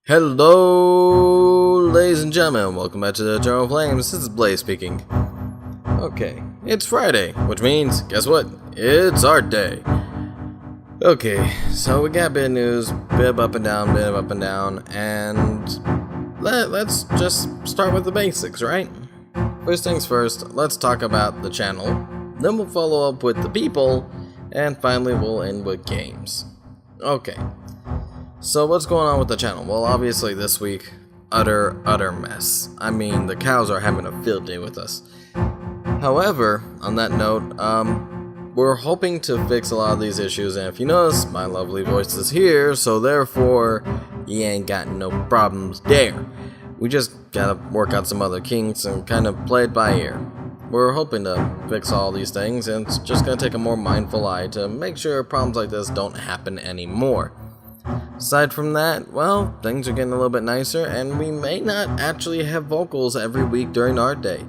Hello, ladies and gentlemen, welcome back to the Eternal Flames. This is Blaze speaking. Okay, it's Friday, which means, guess what? It's Art Day. Okay, so we got bit of news, bit of up and down, and let's just start with the basics, right? First things first, let's talk about the channel, then we'll follow up with the people, and finally we'll end with games. Okay. So what's going on with the channel? Well, obviously this week, utter mess. I mean, the cows are having a field day with us. However, on that note, we're hoping to fix a lot of these issues, and if you notice, my lovely voice is here, so therefore, you ain't got no problems there. We just gotta work out some other kinks and kind of play it by ear. We're hoping to fix all these things, and it's just gonna take a more mindful eye to make sure problems like this don't happen anymore. Aside from that, well, things are getting a little bit nicer, and we may not actually have vocals every week during Art Day.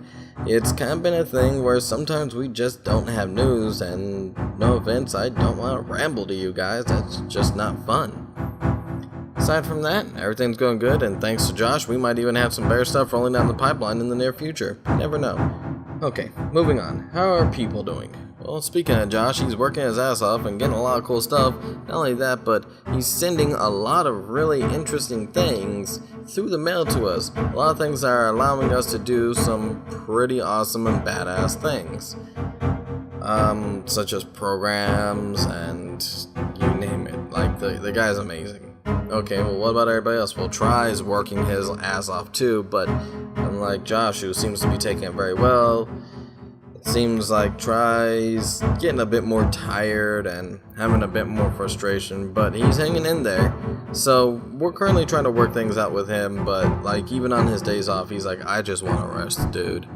It's kind of been a thing where sometimes we just don't have news, and no offense, I don't want to ramble to you guys, that's just not fun. Aside from that, everything's going good, and thanks to Josh, we might even have some better stuff rolling down the pipeline in the near future. You never know. Okay, moving on. How are people doing? Well, speaking of Josh, he's working his ass off and getting a lot of cool stuff. Not only that, but he's sending a lot of really interesting things through the mail to us. A lot of things that are allowing us to do some pretty awesome and badass things. Such as programs and you name it. Like, the guy's amazing. Okay, well, what about everybody else? Well, Try is working his ass off too, but unlike Josh, who seems to be taking it very well, seems like Try's getting a bit more tired and having a bit more frustration, but he's hanging in there. So we're currently trying to work things out with him, but like even on his days off, he's like, I just want to rest, dude.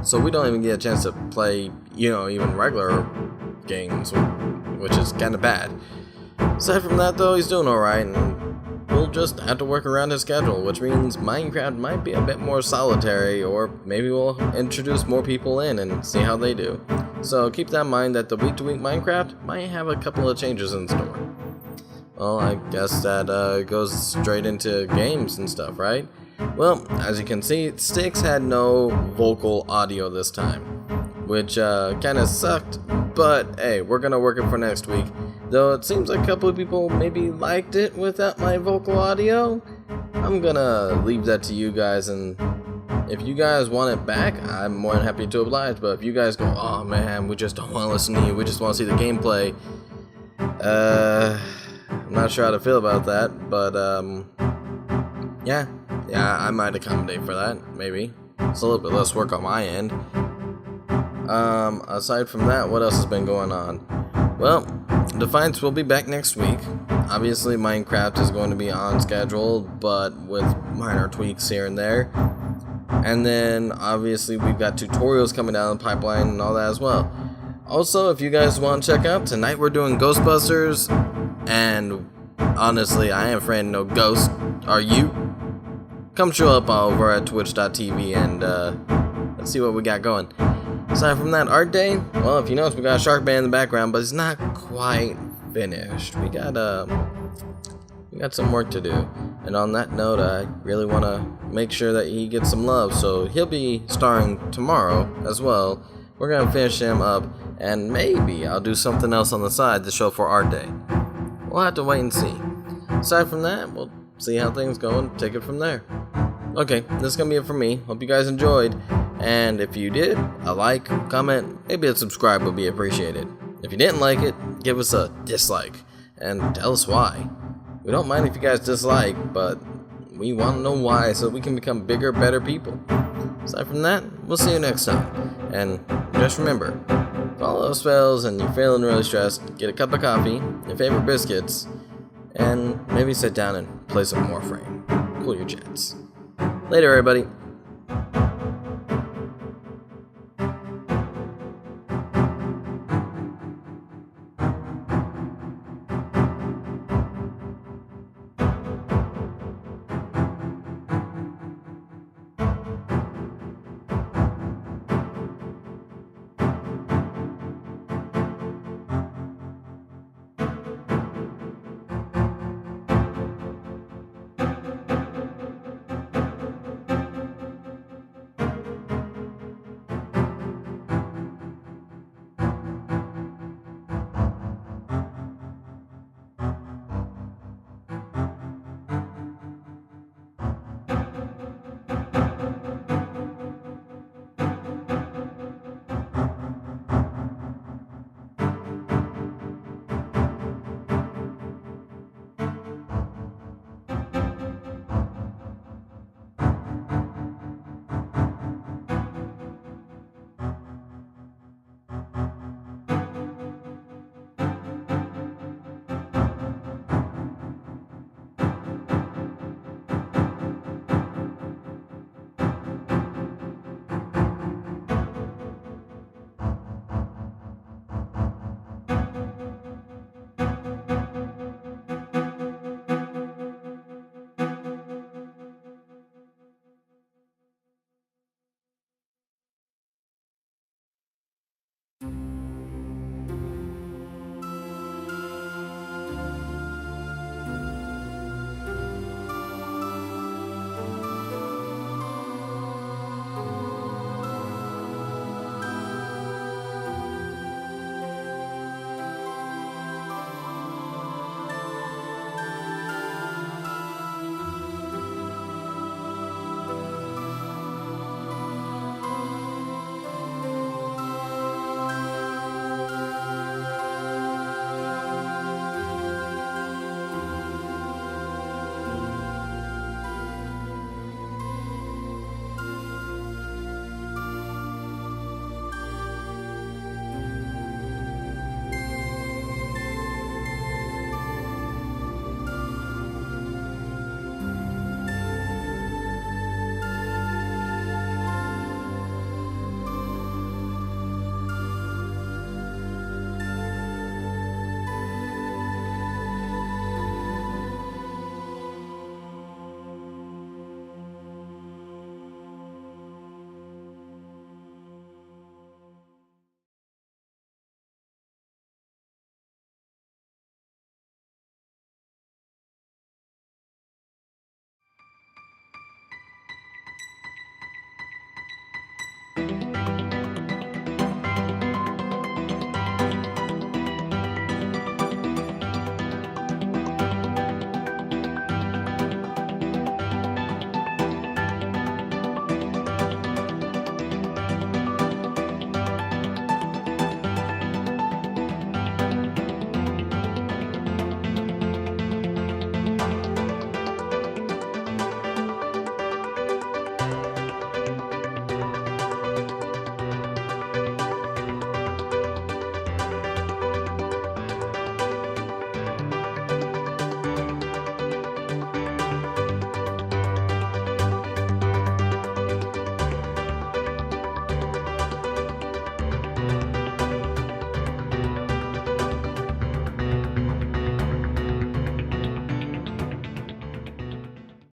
So we don't even get a chance to play, even regular games, which is kind of bad. Aside from that though, he's doing alright, and we'll just have to work around his schedule, which means Minecraft might be a bit more solitary, or maybe we'll introduce more people in and see how they do. So keep that in mind that the week-to-week Minecraft might have a couple of changes in store. Well, I guess that goes straight into games and stuff, right? Well, as you can see, Sticks had no vocal audio this time, which kind of sucked, but hey, we're gonna work it for next week. Though it seems like a couple of people maybe liked it without my vocal audio, I'm gonna leave that to you guys, and if you guys want it back, I'm more than happy to oblige. But if you guys go, oh man, we just don't want to listen to you, we just want to see the gameplay, I'm not sure how to feel about that, but yeah, I might accommodate for that, maybe. It's a little bit less work on my end. Aside from that, what else has been going on? Well, Defiance will be back next week. Obviously, Minecraft is going to be on schedule, but with minor tweaks here and there. And then, obviously, we've got tutorials coming down the pipeline and all that as well. Also, if you guys want to check out, tonight we're doing Ghostbusters, and honestly, I ain't afraid of no ghosts. Are you? Come show up over at twitch.tv and let's see what we got going. Aside from that, Art Day, well, if you notice, we got a Sharkman in the background, but it's not quite finished. We got some work to do. And on that note, I really want to make sure that he gets some love, so he'll be starring tomorrow as well. We're going to finish him up, and maybe I'll do something else on the side to show for Art Day. We'll have to wait and see. Aside from that, we'll see how things go and take it from there. Okay, this is going to be it for me. Hope you guys enjoyed. And if you did, a like, comment, maybe a subscribe would be appreciated. If you didn't like it, give us a dislike, and tell us why. We don't mind if you guys dislike, but we want to know why so we can become bigger, better people. Aside from that, we'll see you next time. And just remember, if all else fails and you're feeling really stressed, get a cup of coffee, your favorite biscuits, and maybe sit down and play some Warframe. Cool your jets. Later, everybody.